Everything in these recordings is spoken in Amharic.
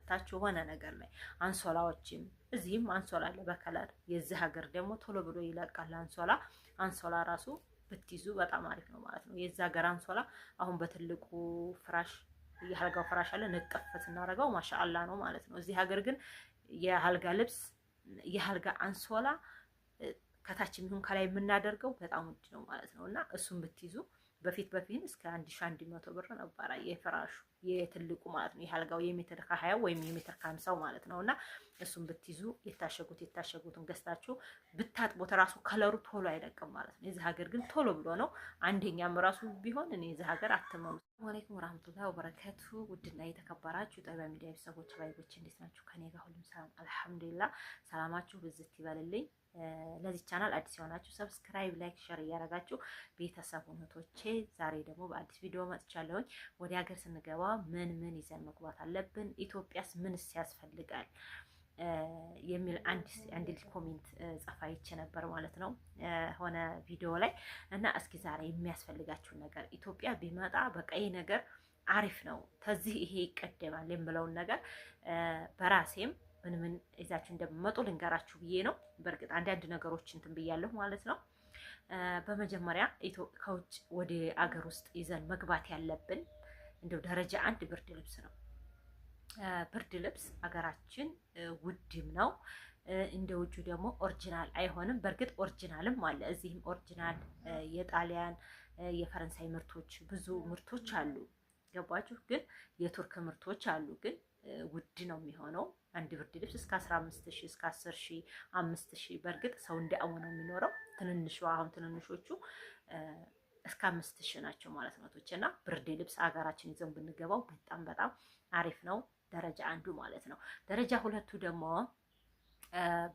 መታችሁ ሆነ ነገር ላይ አንሶላዎችም እዚህም አንሶላ አለ በከለር የዚህ ሀገር ደግሞ ቶሎ ብሎ ይለቃል አንሶላ ራሱ ብትይዙ በጣም አሪፍ ነው ማለት ነው። የዚህ ሀገር አንሶላ አሁን በትልቁ ፍራሽ የአልጋው ፍራሽ አለ ንጥፍ ስናደርገው ማሻአላ ነው ማለት ነው። እዚህ ሀገር ግን የአልጋ ልብስ የአልጋ አንሶላ ከታች የሚሆን ከላይ የምናደርገው በጣም ውድ ነው ማለት ነው። እና እሱን ብትይዙ በፊት እስከ 1100 ብር ነበር የፍራሹ የትልቁ ማለት ነው። የአልጋው የሜትር ከ20 ወይም የሜትር ከ50 ማለት ነው። እና እሱን ብትይዙ የታሸጉትን ገዝታችሁ ብታጥቦት ራሱ ከለሩ ቶሎ አይለቅም ማለት ነው። የዚህ ሀገር ግን ቶሎ ብሎ ነው። አንደኛም ራሱ ቢሆን እኔ የዚህ ሀገር አትመኑ። ወአለይኩም ወራህመቱላሂ ወበረካቱ። ውድና የተከበራችሁ ጠቢባ ሚዲያ ቤተሰቦች ባይቦች እንዴት ናችሁ? ከኔ ጋር ሁሉም ሰላም አልሐምዱሊላህ። ሰላማችሁ ብዝት ይበልልኝ። ለዚህ ቻናል አዲስ የሆናችሁ ሰብስክራይብ፣ ላይክ፣ ሼር እያደረጋችሁ ቤተሰብ ሁነቶቼ ዛሬ ደግሞ በአዲስ ቪዲዮ መጥቻለሁኝ። ወደ ሀገር ስንገባ ምን ይዘን መግባት አለብን፣ ኢትዮጵያስ ምንስ ያስፈልጋል የሚል አንድ ኮሜንት ጽፋይቼ ነበር ማለት ነው ሆነ ቪዲዮ ላይ እና እስኪ ዛሬ የሚያስፈልጋችሁን ነገር ኢትዮጵያ ቢመጣ በቃ ይሄ ነገር አሪፍ ነው ተዚህ ይሄ ይቀደማል የምለውን ነገር በራሴም ምን ይዛችሁ እንደምመጡ ልንገራችሁ ብዬ ነው። በእርግጥ አንዳንድ ነገሮች እንትን ብያለሁ ማለት ነው። በመጀመሪያ ከውጭ ወደ አገር ውስጥ ይዘን መግባት ያለብን እንደው ደረጃ 1 ብርድ ልብስ ነው። ብርድ ልብስ አገራችን ውድም ነው። እንደ ውጭ ደግሞ ኦሪጂናል አይሆንም። በእርግጥ ኦሪጂናልም አለ እዚህም ኦሪጂናል የጣሊያን የፈረንሳይ ምርቶች ብዙ ምርቶች አሉ። ገባችሁ? ግን የቱርክ ምርቶች አሉ ግን ውድ ነው የሚሆነው። አንድ ብርድ ልብስ እስከ 15000 እስከ 10000 5000 በእርግጥ ሰው እንደአሙ ነው የሚኖረው። አሁን ትንንሾቹ እስከ 5000 ናቸው ማለት ነው። እና ብርድ ልብስ አገራችን ይዘን ብንገባው በጣም አሪፍ ነው። ደረጃ 1 ማለት ነው። ደረጃ 2 ደግሞ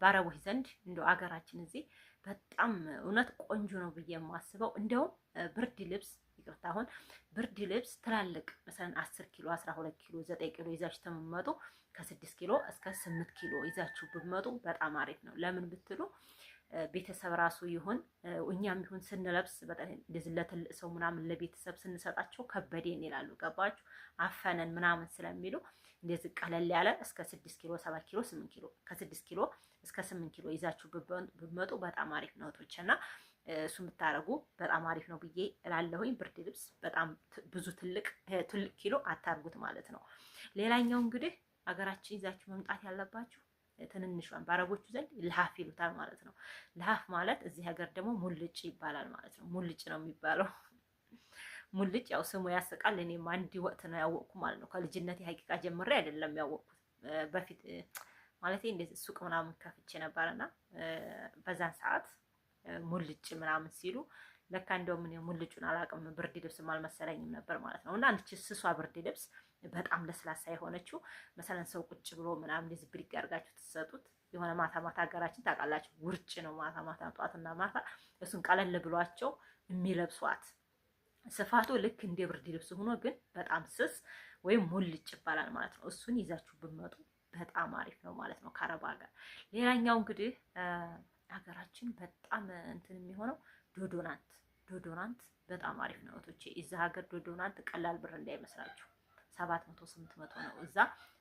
በአረቦች ዘንድ እንደው አገራችን እዚህ በጣም እውነት ቆንጆ ነው ብዬ የማስበው እንደውም ብርድ ልብስ ይቅርታ፣ አሁን ብርድ ልብስ ትላልቅ مثلا 10 ኪሎ 12 ኪሎ 9 ኪሎ ይዛችሁ ተመመጡ ከ6 ኪሎ እስከ 8 ኪሎ ይዛችሁ ብትመጡ በጣም አሪፍ ነው። ለምን ብትሉ ቤተሰብ ራሱ ይሁን እኛም ይሁን ስንለብስ በጣም እንደዚህ ለትልቅ ሰው ምናምን ለቤተሰብ ስንሰጣቸው ከበደን ይላሉ። ገባችሁ? አፈነን ምናምን ስለሚሉ እንደዚህ ቀለል ያለ እስከ 6 ኪሎ 7 ኪሎ 8 ኪሎ ከ6 ኪሎ እስከ 8 ኪሎ ይዛችሁ ብትመጡ በጣም አሪፍ ነው እና እሱን ብታረጉ በጣም አሪፍ ነው ብዬ እላለሁኝ። ብርድ ልብስ በጣም ብዙ ትልቅ ኪሎ አታርጉት ማለት ነው። ሌላኛው እንግዲህ አገራችን ይዛችሁ መምጣት ያለባችሁ ትንንሿን በአረቦቹ ዘንድ ልሃፍ ይሉታል ማለት ነው። ልሃፍ ማለት እዚህ ሀገር ደግሞ ሙልጭ ይባላል ማለት ነው። ሙልጭ ነው የሚባለው። ሙልጭ ያው ስሙ ያስቃል። እኔም አንድ ወቅት ነው ያወቅኩ ማለት ነው። ከልጅነቴ ሀቂቃ ጀምሬ አይደለም ያወቅኩት። በፊት ማለት እንደዚህ ሱቅ ምናምን ከፍቼ ነበርና በዛን ሰዓት ሙልጭ ምናምን ሲሉ ለካ እንደውም እኔ ሙልጩን አላውቅም ብርድ ልብስም አልመሰለኝም ነበር ማለት ነው። እና አንቺ ስሷ ብርድ ልብስ በጣም ለስላሳ የሆነችው መሰለን ሰው ቁጭ ብሎ ምናምን እንደዚህ ብሪቅ ያርጋችሁ ትሰጡት የሆነ ማታ አገራችን ታውቃላችሁ ውርጭ ነው ማታ ጧትና ማታ እሱን ቀለል ብሏቸው የሚለብሷት ስፋቱ ልክ እንደ ብርድ ልብስ ሆኖ ግን በጣም ስስ ወይም ሙልጭ ይባላል ማለት ነው። እሱን ይዛችሁ ብትመጡ በጣም አሪፍ ነው ማለት ነው ከአረብ ሀገር። ሌላኛው እንግዲህ ሀገራችን በጣም እንትን የሚሆነው ዶዶናንት በጣም አሪፍ ነው እቶቼ። እዛ ሀገር ዶዶናንት ቀላል ብር እንዳይመስላችሁ 700 800 ነው። እዛ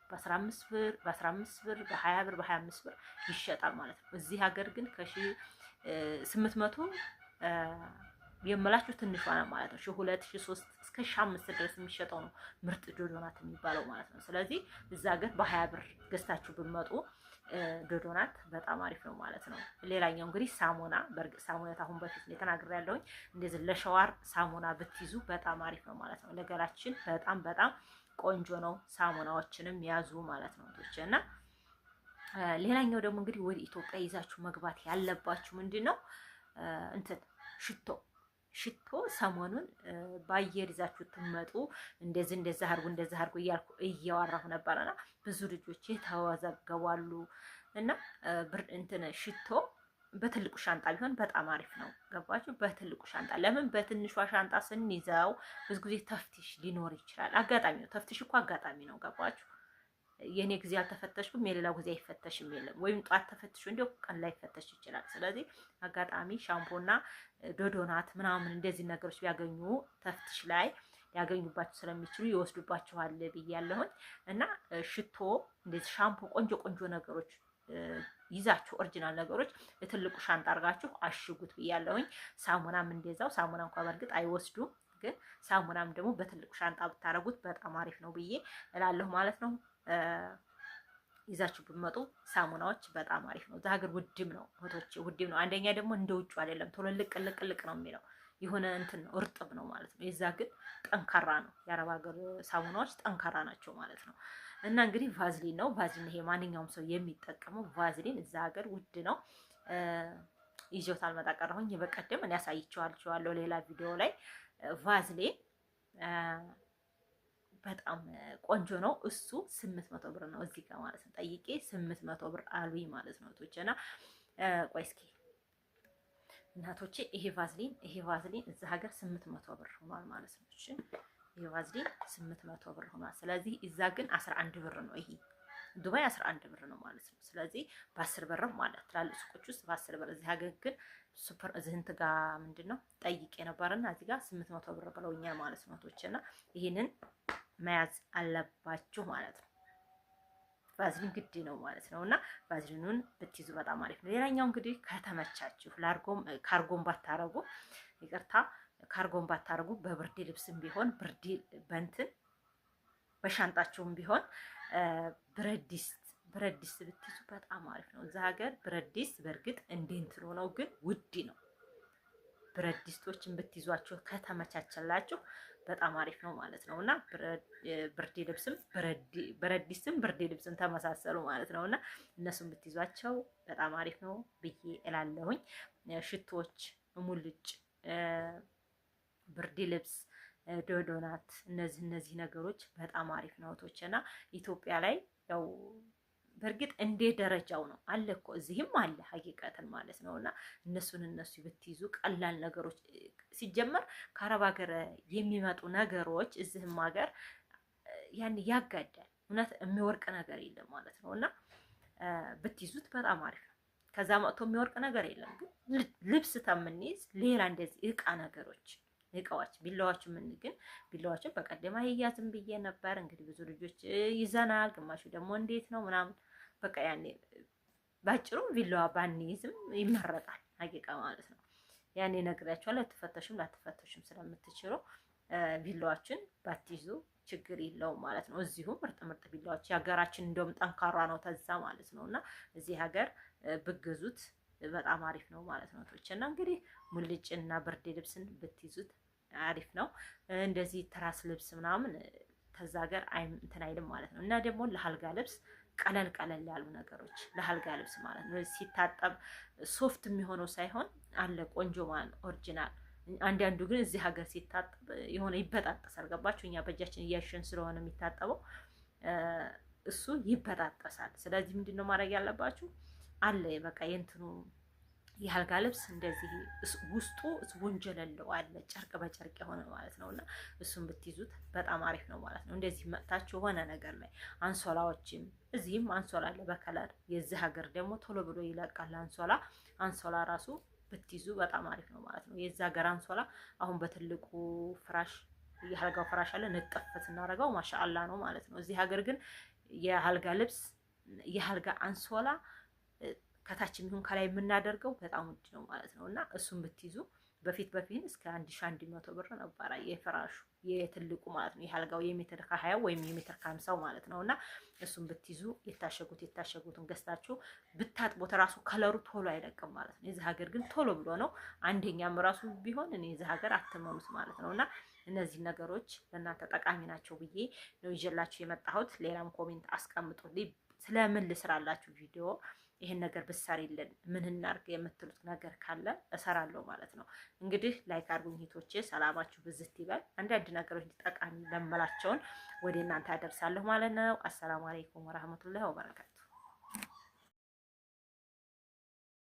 በ15 ብር በ20 ብር በ25 ብር ይሸጣል ማለት ነው። እዚህ ሀገር ግን ከ800 የምላችሁ ትንሿ ነው ማለት ነው። 2 3 እስከ 5 ድረስ የሚሸጠው ነው ምርጥ ዶዶናት የሚባለው ማለት ነው። ስለዚህ እዛ ሀገር በ20 ብር ገዝታችሁ ብትመጡ ዶዶናት በጣም አሪፍ ነው ማለት ነው። ሌላኛው እንግዲህ ሳሙና፣ በርግጥ ሳሙና አሁን በፊት ነው ተናግሬያለሁኝ። እንደዚህ ለሸዋር ሳሙና ብትይዙ በጣም አሪፍ ነው ማለት ነው። ለገላችን በጣም ቆንጆ ነው። ሳሙናዎችንም ያዙ ማለት ነው እና ሌላኛው ደግሞ እንግዲህ ወደ ኢትዮጵያ ይዛችሁ መግባት ያለባችሁ ምንድነው እንትን ሽቶ ሰሞኑን ባየር ይዛችሁ ትመጡ እንደዛ አድርጉ እያልኩ እያወራሁ ነበርና ብዙ ልጆች የተወዘገባሉ እና እንትን ሽቶ በትልቁ ሻንጣ ቢሆን በጣም አሪፍ ነው። ገባችሁ? በትልቁ ሻንጣ ለምን በትንሿ ሻንጣ ስንይዘው ብዙ ጊዜ ተፍቲሽ ሊኖር ይችላል። አጋጣሚ ነው። ተፍቲሽ እኮ አጋጣሚ ነው። ገባችሁ? የኔ ጊዜ አልተፈተሽኩም የሌላው ጊዜ አይፈተሽም የለም። ወይም ጧት ተፈትሾ እንዲያው ቀን ላይ ፈተሽ ይችላል። ስለዚህ አጋጣሚ ሻምፖና ዶዶናት ምናምን እንደዚህ ነገሮች ቢያገኙ ተፍትሽ ላይ ሊያገኙባችሁ ስለሚችሉ ይወስዱባችኋል ብያለሁኝ። እና ሽቶ እንደዚህ ሻምፖ፣ ቆንጆ ቆንጆ ነገሮች ይዛችሁ ኦሪጂናል ነገሮች የትልቁ ሻንጣ አድርጋችሁ አሽጉት ብያለሁኝ። ሳሙናም እንደዛው። ሳሙና እንኳን በእርግጥ አይወስዱም፣ ግን ሳሙናም ደግሞ በትልቁ ሻንጣ ብታረጉት በጣም አሪፍ ነው ብዬ እላለሁ ማለት ነው። ይዛችሁ ብትመጡ ሳሙናዎች በጣም አሪፍ ነው። እዛ ሀገር ውድም ነው እህቶቼ፣ ውድም ነው። አንደኛ ደግሞ እንደ ውጭ አይደለም፣ ቶሎ ልቅ ነው የሚለው የሆነ እንትን ነው፣ እርጥብ ነው ማለት ነው። የዛ ግን ጠንካራ ነው። የአረብ ሀገር ሳሙናዎች ጠንካራ ናቸው ማለት ነው። እና እንግዲህ ቫዝሊን ነው። ቫዝሊን ይሄ ማንኛውም ሰው የሚጠቀመው ቫዝሊን እዛ ሀገር ውድ ነው። ይዤው አልመጣ ቀረሁኝ። በቀደም እኔ ያሳይቼዋለሁ ሌላ ቪዲዮ ላይ። ቫዝሊን በጣም ቆንጆ ነው። እሱ 800 ብር ነው እዚህ ጋር ማለት ነው። ጠይቄ 800 ብር አሉኝ ማለት ነው እህቶቼና ቆይ እስኪ እናቶቼ ይሄ ቫዝሊን እዛ ሀገር 800 ብር ሆኗል ማለት ነው። እሺ ይሄ ቫዝሊን 800 ብር ሆኗል። ስለዚህ እዛ ግን 11 ብር ነው። ይሄ ዱባይ 11 ብር ነው ማለት ነው። ስለዚህ በ10 ብርም ማለት ትላልቅ ሱቆች ውስጥ በ10 ብር፣ እዚህ ሀገር ግን ሱፐር እዚህንት ጋር ምንድነው ጠይቄ ነበርና እዚህ ጋር 800 ብር ብለውኛል ማለት ነው እህቶቼና ይሄንን መያዝ አለባችሁ ማለት ነው። ቫዝሊን ግድ ነው ማለት ነው። እና ቫዝሊኑን ብትይዙ በጣም አሪፍ ነው። ሌላኛው እንግዲህ ከተመቻችሁ ካርጎን ባታረጉ፣ ይቅርታ ካርጎን ባታረጉ በብርድ ልብስም ቢሆን በእንትን በሻንጣችሁም ቢሆን ብረት ድስት ብትይዙ በጣም አሪፍ ነው። እዛ ሀገር ብረት ድስት በእርግጥ እንትን ሆነው ግን ውድ ነው። ብረት ድስቶችን ብትይዟቸው ከተመቻቸላችሁ በጣም አሪፍ ነው ማለት ነው። እና ብርድ ልብስም ብረት ድስትም ብርድ ልብስም ተመሳሰሉ ማለት ነው። እና እነሱን ብትይዟቸው በጣም አሪፍ ነው ብዬ እላለሁኝ። ሽቶች፣ ሙልጭ፣ ብርድ ልብስ፣ ዶዶናት እነዚህ ነገሮች በጣም አሪፍ ነው እህቶቼና ኢትዮጵያ ላይ ያው በእርግጥ እንደ ደረጃው ነው አለ እኮ እዚህም አለ ሀቂቀትን ማለት ነው። እና እነሱ ብትይዙ ቀላል ነገሮች ሲጀመር ከአረብ ሀገር የሚመጡ ነገሮች እዚህም ሀገር ያን ያጋዳል። እውነት የሚወርቅ ነገር የለም ማለት ነው። እና ብትይዙት በጣም አሪፍ ነው። ከዛ መጥቶ የሚወርቅ ነገር የለም። ግን ልብስ ተምንይዝ ሌላ እንደዚህ እቃዎች ቢላዋች ግን ቢላዋችን በቀደም አይያዝም ብዬ ነበር። እንግዲህ ብዙ ልጆች ይዘናል፣ ግማሹ ደግሞ እንዴት ነው ምናምን በቃ ያኔ ባጭሩ ቢላዋ ባንይዝም ይመረጣል ሀቂቃ ማለት ነው። ያኔ ነግሬያችኋለሁ። ላትፈተሹም ስለምትችሉ ቢላዋችን ባትይዙ ችግር የለውም ማለት ነው። እዚሁ ምርጥ ቢላዋች የሀገራችን እንደውም ጠንካራ ነው ተዛ ማለት ነው። እና እዚህ ሀገር ብገዙት በጣም አሪፍ ነው ማለት ነው። እና እንግዲህ ሙልጭና ብርድ ልብስን ብትይዙት አሪፍ ነው። እንደዚህ ትራስ ልብስ ምናምን ተዛ ሀገር እንትን አይልም ማለት ነው። እና ደግሞ ለአልጋ ልብስ ቀለል ያሉ ነገሮች ለአልጋ ልብስ ማለት ነው። ሲታጠብ ሶፍት የሚሆነው ሳይሆን አለ ቆንጆ ማለት ኦሪጂናል። አንዳንዱ ግን እዚህ ሀገር ሲታጠብ የሆነ ይበጣጠሳል። ገባችሁ? እኛ በእጃችን እያሸን ስለሆነ የሚታጠበው እሱ ይበጣጠሳል። ስለዚህ ምንድነው ማድረግ ያለባችሁ? አለ በቃ የእንትኑ የአልጋ ልብስ እንደዚህ ውስጡ ስፖንጅ የሌለው አለ ጨርቅ በጨርቅ የሆነ ማለት ነው። እና እሱን ብትይዙት በጣም አሪፍ ነው ማለት ነው። እንደዚህ መጥታችሁ የሆነ ነገር ላይ አንሶላዎችም እዚህም አንሶላ አለ በከለር። የዚህ ሀገር ደግሞ ቶሎ ብሎ ይለቃል አንሶላ ራሱ ብትይዙ በጣም አሪፍ ነው ማለት ነው። የዚህ ሀገር አንሶላ አሁን በትልቁ ፍራሽ የአልጋው ፍራሽ አለ ንጥፍ ስናደርገው ማሻአላ ነው ማለት ነው። እዚህ ሀገር ግን የአልጋ ልብስ የአልጋ አንሶላ ከታችም ይሁን ከላይ የምናደርገው በጣም ውድ ነው ማለት ነው። እና እሱን ብትይዙ በፊት እስከ 1100 ብር ነበረ የፍራሹ የትልቁ ማለት ነው። የአልጋው የሜትር ከ20 ወይም የሜትር ከ50 ማለት ነው። እና እሱን ብትይዙ የታሸጉትን ገዝታችሁ ብታጥቦት ራሱ ከለሩ ቶሎ አይለቅም ማለት ነው። የዚህ ሀገር ግን ቶሎ ብሎ ነው። አንደኛም ራሱ ቢሆን እኔ የዚህ ሀገር አትመኑት ማለት ነው። እና እነዚህ ነገሮች ለእናንተ ጠቃሚ ናቸው ብዬ ነው ይዤላችሁ የመጣሁት። ሌላም ኮሜንት አስቀምጡልኝ ስለምን ልስራላችሁ ቪዲዮ ይሄን ነገር ብትሰሪልን ምን እናርግ የምትሉት ነገር ካለ እሰራለሁ ማለት ነው። እንግዲህ ላይክ አድርጉኝ እህቶቼ፣ ሰላማችሁ ብዝት ይበል። አንዳንድ ነገሮች ጠቃሚ ለመላቸውን ወደ እናንተ አደርሳለሁ ማለት ነው። አሰላሙ አለይኩም ወራህመቱላሂ ወበረካቱ።